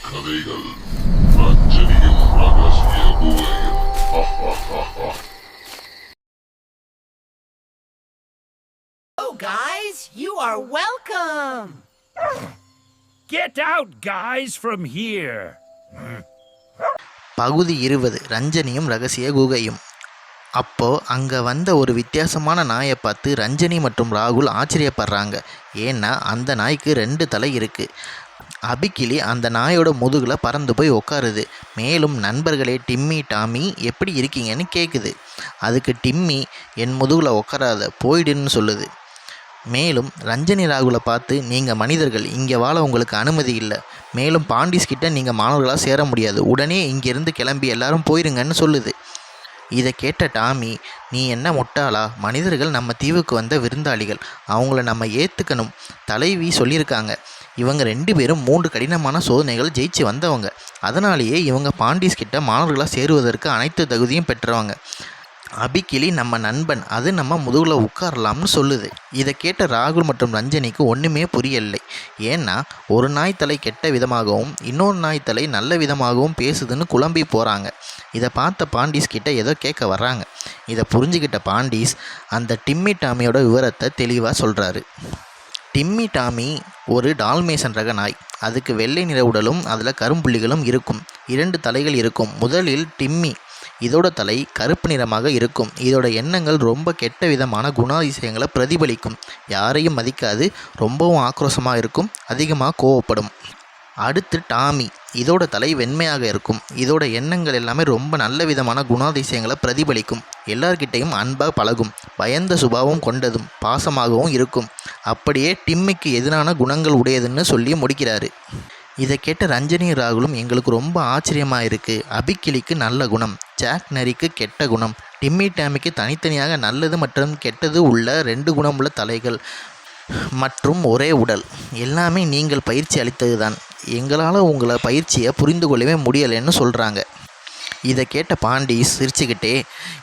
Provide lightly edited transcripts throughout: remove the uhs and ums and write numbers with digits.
கதைகள் ரஞ்சனியும் ரகசிய குகையும். Oh guys, you are welcome. Get out guys from here. பகுதி 20 ரஞ்சனியும் ரகசிய குகையும். அப்போ அங்கே வந்த ஒரு வித்தியாசமான நாயை பார்த்து ரஞ்சனி மற்றும் ராகுல் ஆச்சரியப்படுறாங்க. ஏன்னா அந்த நாய்க்கு 2 தலை இருக்குது. அபிக்கிளி அந்த நாயோட முதுகில் பறந்து போய் உட்காருது. மேலும் நண்பர்களே டிம்மி டாமி எப்படி இருக்கீங்கன்னு கேட்குது. அதுக்கு டிம்மி என் முதுகில் உட்காராத போயிடுன்னு சொல்லுது. மேலும் ரஞ்சனி ராகுலை பார்த்து நீங்கள் மனிதர்கள் இங்கே வாழ உங்களுக்கு அனுமதி இல்லை. மேலும் பாண்டிஸ் கிட்ட நீங்கள் மாணவர்களாக சேர முடியாது. உடனே இங்கேருந்து கிளம்பி எல்லாரும் போயிருங்கன்னு சொல்லுது. இதை கேட்ட டாமி நீ என்ன முட்டாளா? மனிதர்கள் நம்ம தீவுக்கு வந்த விருந்தாளிகள், அவங்கள நம்ம ஏற்றுக்கணும். தலைவி சொல்லியிருக்காங்க. இவங்க 2 பேரும் 3 கடினமான சோதனைகள் ஜெயிச்சு வந்தவங்க. அதனாலேயே இவங்க பாண்டிஸ் கிட்ட மாணவர்களாக சேருவதற்கு அனைத்து தகுதியும் பெற்றவங்க. அபிக்கிளி நம்ம நண்பன், அது நம்ம முதுகில் உட்காரலாம்னு சொல்லுது. இதை கேட்ட ராகுல் மற்றும் ரஞ்சனிக்கு ஒன்றுமே புரியலை. ஏன்னா ஒரு நாய் தலை கெட்ட விதமாகவும் இன்னொரு நாய் தலை நல்ல விதமாகவும் பேசுதுன்னு குழம்பி போகிறாங்க. இதை பார்த்த பாண்டிஸ் கிட்ட ஏதோ கேட்க வர்றாங்க. இதை புரிஞ்சுக்கிட்ட பாண்டிஸ் அந்த டிம்மி டாமியோட விவரத்தை தெளிவாக சொல்கிறாரு. டிம்மி டாமி ஒரு டால்மேசன் ரக நாய். அதுக்கு வெள்ளை நிற உடலும் அதில் கரும்புள்ளிகளும் இருக்கும். 2 தலைகள் இருக்கும். முதலில் டிம்மி, இதோட தலை கருப்பு நிறமாக இருக்கும். இதோட எண்ணங்கள் ரொம்ப கெட்ட விதமான குணாதிசயங்களை பிரதிபலிக்கும். யாரையும் மதிக்காது, ரொம்பவும் ஆக்ரோஷமாக இருக்கும், அதிகமாக கோவப்படும். அடுத்து டாமி, இதோட தலை வெண்மையாக இருக்கும். இதோட எண்ணங்கள் எல்லாமே ரொம்ப நல்ல விதமான குணாதிசயங்களை பிரதிபலிக்கும். எல்லார்கிட்டையும் அன்பாக பழகும், பயந்த சுபாவம் கொண்டதும் பாசமாகவும் இருக்கும். அப்படியே டிம்மிக்கு எதிரான குணங்கள் உடையதுன்னு சொல்லி முடிக்கிறாரு. இதை கேட்ட ரஞ்சனி ராகுலும் எங்களுக்கு ரொம்ப ஆச்சரியமாக இருக்குது. அபிக்கிளிக்கு நல்ல குணம், ஜாக் நரிக்கு கெட்ட குணம், டிம்மி டாமிக்கு தனித்தனியாக நல்லது மற்றும் கெட்டது உள்ள 2 குணமுள்ள தலைகள் மற்றும் ஒரே உடல். எல்லாமே நீங்கள் பயிற்சி அளித்தது தான். எங்களால் உங்களை பயிற்சியை புரிந்து கொள்ளவே முடியலைன்னு சொல்கிறாங்க. இதை கேட்ட பாண்டிஸ் சிரிச்சுக்கிட்டே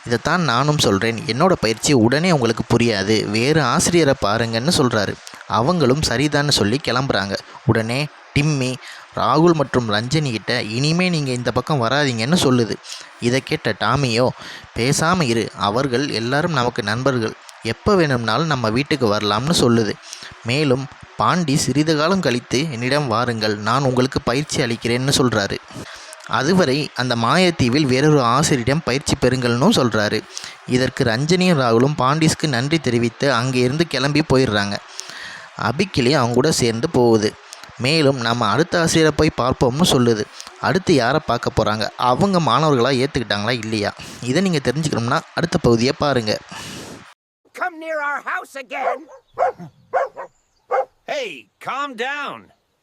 இதைத்தான் நானும் சொல்கிறேன். என்னோட பயிற்சி உடனே உங்களுக்கு புரியாது, வேறு ஆசிரியரை பாருங்கன்னு சொல்கிறாரு. அவங்களும் சரிதான்னு சொல்லி கிளம்புறாங்க. உடனே டிம்மி ராகுல் மற்றும் ரஞ்சனி கிட்ட இனிமே நீங்கள் இந்த பக்கம் வராதீங்கன்னு சொல்லுது. இதை கேட்ட டாமியோ பேசாமல் இரு, அவர்கள் எல்லாரும் நமக்கு நண்பர்கள், எப்போ வேணும்னாலும் நம்ம வீட்டுக்கு வரலாம்னு சொல்லுது. மேலும் பாண்டி சிறிது காலம் கழித்து என்னிடம் வாருங்கள், நான் உங்களுக்கு பயிற்சி அளிக்கிறேன்னு சொல்கிறாரு. அதுவரை அந்த மாயத்தீவில் வேறொரு ஆசிரியரிடம் பயிற்சி பெறுங்கள்னு சொல்கிறாரு. இதற்கு ரஞ்சனியும் ராகுலும் பாண்டிஸ்க்கு நன்றி தெரிவித்து அங்கே இருந்து கிளம்பி போயிடுறாங்க. அபிக்கிளி அவங்க கூட சேர்ந்து போகுது. மேலும் நம்ம அடுத்த ஆசிரியரை போய் பார்ப்போம்னு சொல்லுது. அடுத்து யாரை பார்க்க போகிறாங்க, அவங்க மாணவர்களாக ஏற்றுக்கிட்டாங்களா இல்லையா, இதை நீங்கள் தெரிஞ்சுக்கணும்னா அடுத்த பகுதியை பாருங்கள். Come near our house again. Hey, calm down.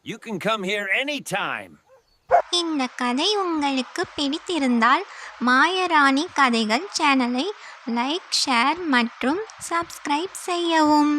You can come here anytime. இந்த கதை உங்களுக்கு பிடித்திருந்தால் மாயராணி கதைகள் சேனலை லைக், ஷேர் மற்றும் சப்ஸ்கிரைப் செய்யவும்.